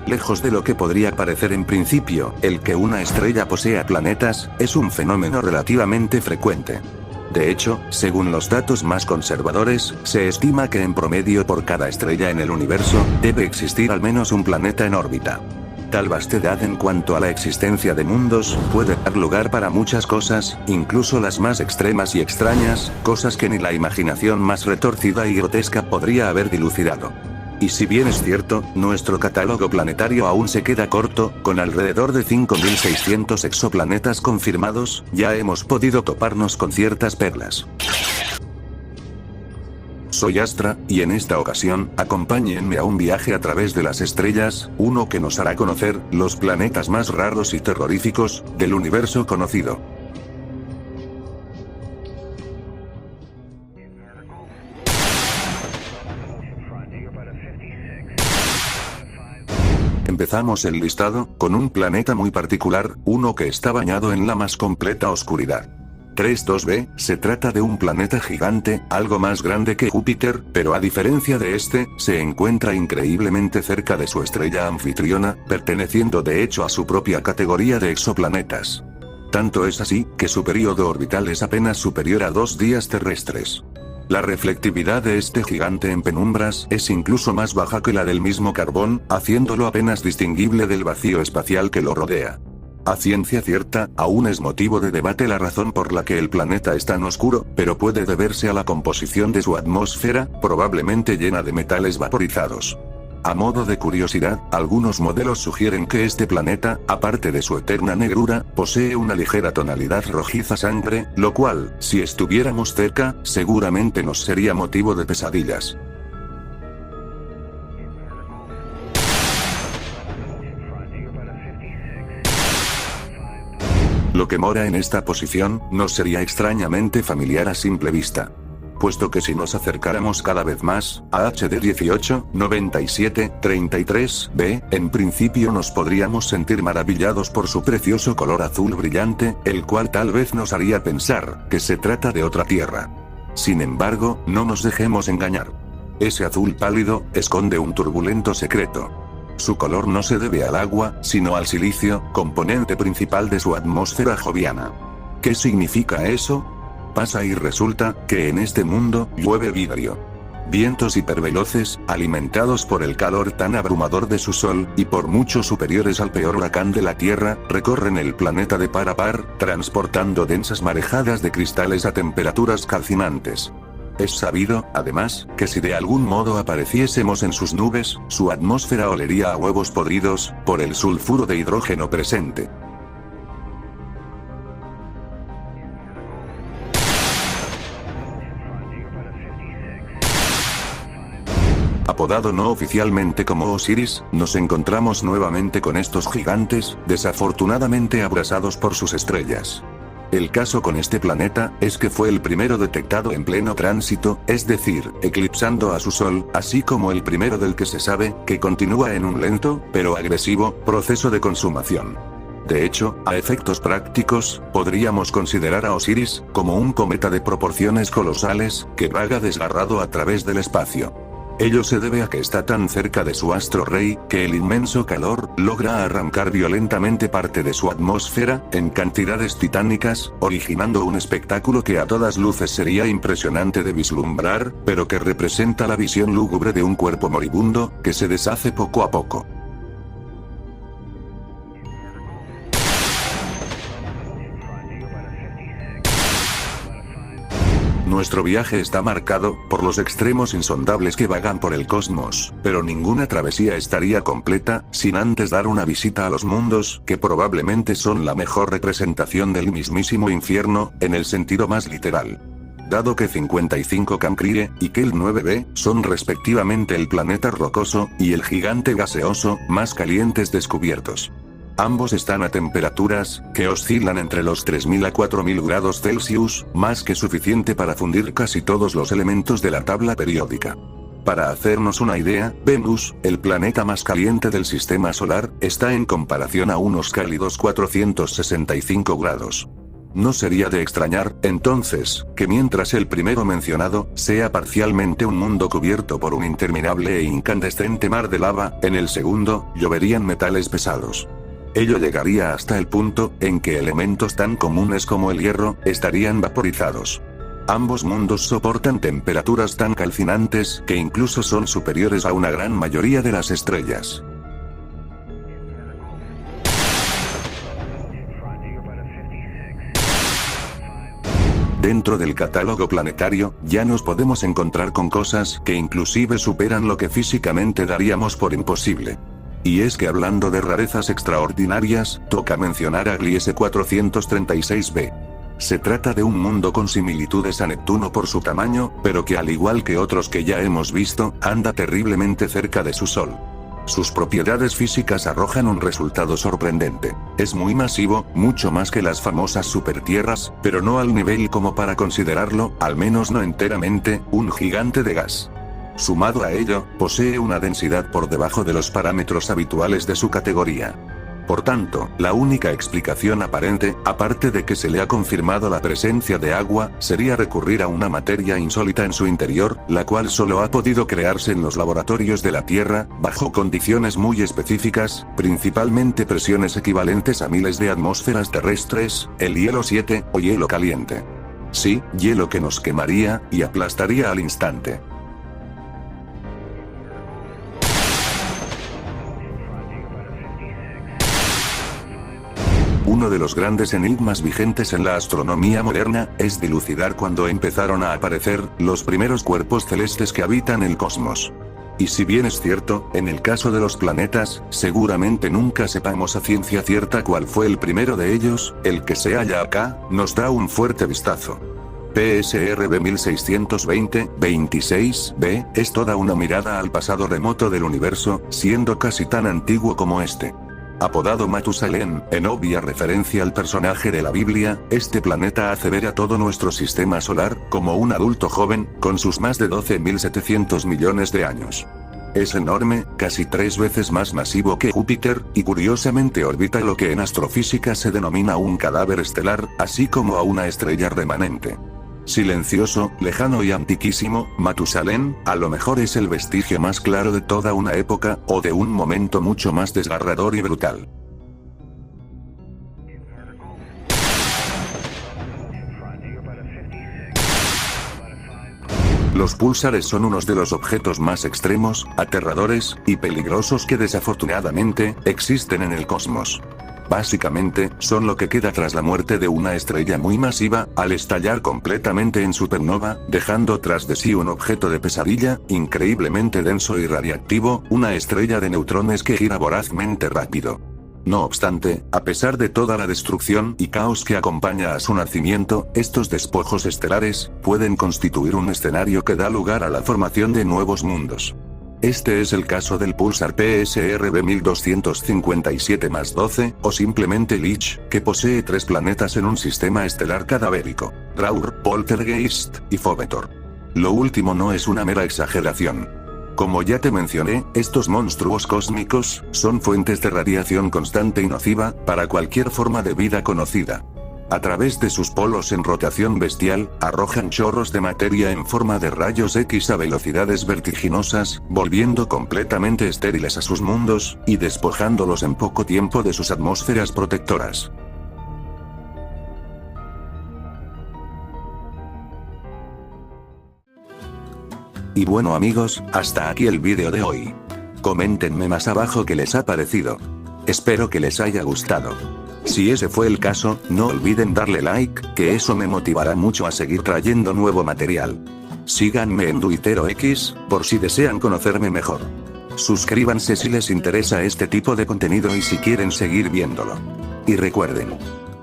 Lejos de lo que podría parecer en principio, el que una estrella posea planetas, es un fenómeno relativamente frecuente. De hecho, según los datos más conservadores, se estima que en promedio por cada estrella en el universo, debe existir al menos un planeta en órbita. Tal vastedad en cuanto a la existencia de mundos, puede dar lugar para muchas cosas, incluso las más extremas y extrañas, cosas que ni la imaginación más retorcida y grotesca podría haber dilucidado. Y si bien es cierto, nuestro catálogo planetario aún se queda corto, con alrededor de 5.600 exoplanetas confirmados, ya hemos podido toparnos con ciertas perlas. Soy Astra, y en esta ocasión, acompáñenme a un viaje a través de las estrellas, uno que nos hará conocer los planetas más raros y terroríficos del universo conocido. Empezamos el listado con un planeta muy particular, uno que está bañado en la más completa oscuridad. 32b, se trata de un planeta gigante, algo más grande que Júpiter, pero a diferencia de este, se encuentra increíblemente cerca de su estrella anfitriona, perteneciendo de hecho a su propia categoría de exoplanetas. Tanto es así, que su período orbital es apenas superior a 2 días terrestres. La reflectividad de este gigante en penumbras es incluso más baja que la del mismo carbón, haciéndolo apenas distinguible del vacío espacial que lo rodea. A ciencia cierta, aún es motivo de debate la razón por la que el planeta es tan oscuro, pero puede deberse a la composición de su atmósfera, probablemente llena de metales vaporizados. A modo de curiosidad, algunos modelos sugieren que este planeta, aparte de su eterna negrura, posee una ligera tonalidad rojiza sangre, lo cual, si estuviéramos cerca, seguramente nos sería motivo de pesadillas. Lo que mora en esta posición, nos sería extrañamente familiar a simple vista. Puesto que si nos acercáramos cada vez más, a HD 189733b, en principio nos podríamos sentir maravillados por su precioso color azul brillante, el cual tal vez nos haría pensar que se trata de otra Tierra. Sin embargo, no nos dejemos engañar. Ese azul pálido, esconde un turbulento secreto. Su color no se debe al agua, sino al silicio, componente principal de su atmósfera joviana. ¿Qué significa eso? Pasa y resulta que en este mundo llueve vidrio. Vientos hiperveloces, alimentados por el calor tan abrumador de su sol, y por mucho superiores al peor huracán de la Tierra, recorren el planeta de par a par, transportando densas marejadas de cristales a temperaturas calcinantes. Es sabido, además, que si de algún modo apareciésemos en sus nubes, su atmósfera olería a huevos podridos, por el sulfuro de hidrógeno presente. Apodado no oficialmente como Osiris, nos encontramos nuevamente con estos gigantes, desafortunadamente abrasados por sus estrellas. El caso con este planeta, es que fue el primero detectado en pleno tránsito, es decir, eclipsando a su Sol, así como el primero del que se sabe, que continúa en un lento, pero agresivo, proceso de consumación. De hecho, a efectos prácticos, podríamos considerar a Osiris, como un cometa de proporciones colosales, que vaga desgarrado a través del espacio. Ello se debe a que está tan cerca de su astro rey, que el inmenso calor, logra arrancar violentamente parte de su atmósfera, en cantidades titánicas, originando un espectáculo que a todas luces sería impresionante de vislumbrar, pero que representa la visión lúgubre de un cuerpo moribundo, que se deshace poco a poco. Nuestro viaje está marcado por los extremos insondables que vagan por el cosmos, pero ninguna travesía estaría completa sin antes dar una visita a los mundos, que probablemente son la mejor representación del mismísimo infierno, en el sentido más literal. Dado que 55 Cancrie y Kel 9b son respectivamente el planeta rocoso y el gigante gaseoso más calientes descubiertos. Ambos están a temperaturas que oscilan entre los 3000 a 4000 grados Celsius, más que suficiente para fundir casi todos los elementos de la tabla periódica. Para hacernos una idea, Venus, el planeta más caliente del sistema solar, está en comparación a unos cálidos 465 grados. No sería de extrañar, entonces, que mientras el primero mencionado sea parcialmente un mundo cubierto por un interminable e incandescente mar de lava, en el segundo, lloverían metales pesados. Ello llegaría hasta el punto en que elementos tan comunes como el hierro estarían vaporizados. Ambos mundos soportan temperaturas tan calcinantes que incluso son superiores a una gran mayoría de las estrellas. Dentro del catálogo planetario, ya nos podemos encontrar con cosas que inclusive superan lo que físicamente daríamos por imposible. Y es que hablando de rarezas extraordinarias, toca mencionar a Gliese 436b. Se trata de un mundo con similitudes a Neptuno por su tamaño, pero que al igual que otros que ya hemos visto, anda terriblemente cerca de su Sol. Sus propiedades físicas arrojan un resultado sorprendente. Es muy masivo, mucho más que las famosas supertierras, pero no al nivel como para considerarlo, al menos no enteramente, un gigante de gas. Sumado a ello, posee una densidad por debajo de los parámetros habituales de su categoría. Por tanto, la única explicación aparente, aparte de que se le ha confirmado la presencia de agua, sería recurrir a una materia insólita en su interior, la cual solo ha podido crearse en los laboratorios de la Tierra, bajo condiciones muy específicas, principalmente presiones equivalentes a miles de atmósferas terrestres, el hielo 7, o hielo caliente. Sí, hielo que nos quemaría, y aplastaría al instante. Uno de los grandes enigmas vigentes en la astronomía moderna, es dilucidar cuándo empezaron a aparecer los primeros cuerpos celestes que habitan el cosmos. Y si bien es cierto, en el caso de los planetas, seguramente nunca sepamos a ciencia cierta cuál fue el primero de ellos, el que se halla acá, nos da un fuerte vistazo. PSRB 1620-26b, es toda una mirada al pasado remoto del universo, siendo casi tan antiguo como este. Apodado Matusalén, en obvia referencia al personaje de la Biblia, este planeta hace ver a todo nuestro sistema solar como un adulto joven, con sus más de 12.700 millones de años. Es enorme, casi 3 veces más masivo que Júpiter, y curiosamente orbita lo que en astrofísica se denomina un cadáver estelar, así como a una estrella remanente. Silencioso, lejano y antiquísimo, Matusalén, a lo mejor es el vestigio más claro de toda una época, o de un momento mucho más desgarrador y brutal. Los púlsares son unos de los objetos más extremos, aterradores, y peligrosos que desafortunadamente, existen en el cosmos. Básicamente, son lo que queda tras la muerte de una estrella muy masiva, al estallar completamente en supernova, dejando tras de sí un objeto de pesadilla, increíblemente denso y radiactivo, una estrella de neutrones que gira vorazmente rápido. No obstante, a pesar de toda la destrucción y caos que acompaña a su nacimiento, estos despojos estelares, pueden constituir un escenario que da lugar a la formación de nuevos mundos. Este es el caso del púlsar PSRB 1257-12, o simplemente Leech, que posee 3 planetas en un sistema estelar cadavérico: Drauр, Poltergeist, y Phobetor. Lo último no es una mera exageración. Como ya te mencioné, estos monstruos cósmicos, son fuentes de radiación constante y nociva, para cualquier forma de vida conocida. A través de sus polos en rotación bestial, arrojan chorros de materia en forma de rayos X a velocidades vertiginosas, volviendo completamente estériles a sus mundos, y despojándolos en poco tiempo de sus atmósferas protectoras. Y bueno amigos, hasta aquí el vídeo de hoy. Coméntenme más abajo qué les ha parecido. Espero que les haya gustado. Si ese fue el caso, no olviden darle like, que eso me motivará mucho a seguir trayendo nuevo material. Síganme en Twitter o X, por si desean conocerme mejor. Suscríbanse si les interesa este tipo de contenido y si quieren seguir viéndolo. Y recuerden.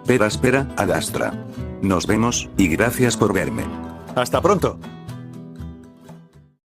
Pera ad astra. Nos vemos, y gracias por verme. Hasta pronto.